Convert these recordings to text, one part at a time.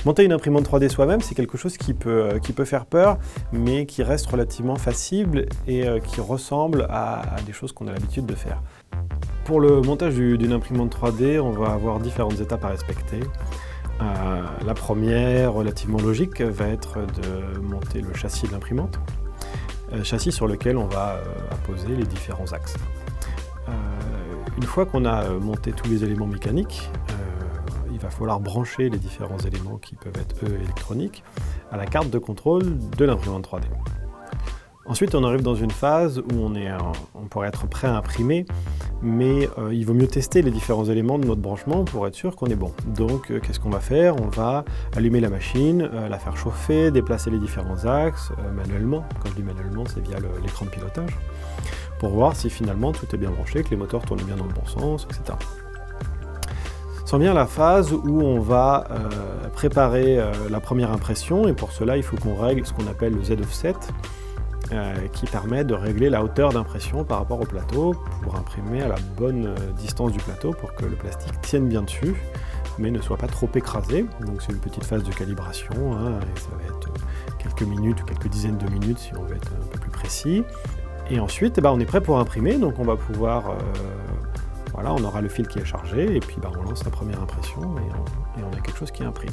Monter une imprimante 3D soi-même, c'est quelque chose qui peut faire peur, mais qui reste relativement facile et qui ressemble à des choses qu'on a l'habitude de faire. Pour le montage d'une imprimante 3D, on va avoir différentes étapes à respecter. La première, relativement logique, va être de monter le châssis de l'imprimante, châssis sur lequel on va apposer les différents axes. Une fois qu'on a monté tous les éléments mécaniques, il va falloir brancher les différents éléments qui peuvent être électroniques à la carte de contrôle de l'imprimante 3D. Ensuite, on arrive dans une phase où on pourrait être prêt à imprimer, mais il vaut mieux tester les différents éléments de notre branchement pour être sûr qu'on est bon. Donc, qu'est-ce qu'on va faire? On va allumer la machine, la faire chauffer, déplacer les différents axes manuellement. Quand je dis manuellement, c'est via l'écran de pilotage, pour voir si finalement tout est bien branché, que les moteurs tournent bien dans le bon sens, etc. S'en vient la phase où on va préparer la première impression, et pour cela, il faut qu'on règle ce qu'on appelle le Z-offset, qui permet de régler la hauteur d'impression par rapport au plateau pour imprimer à la bonne distance du plateau pour que le plastique tienne bien dessus mais ne soit pas trop écrasé. Donc c'est une petite phase de calibration, et ça va être quelques minutes ou quelques dizaines de minutes si on veut être un peu plus précis. Et ensuite on est prêt pour imprimer, donc on va pouvoir voilà, on aura le fil qui est chargé et puis on lance la première impression et on a quelque chose qui imprime.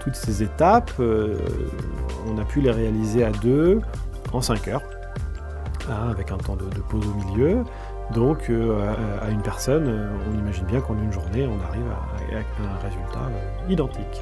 Toutes ces étapes, on a pu les réaliser à deux en 5 heures, avec un temps de pause au milieu. Donc à une personne, on imagine bien qu'en une journée, on arrive à un résultat identique.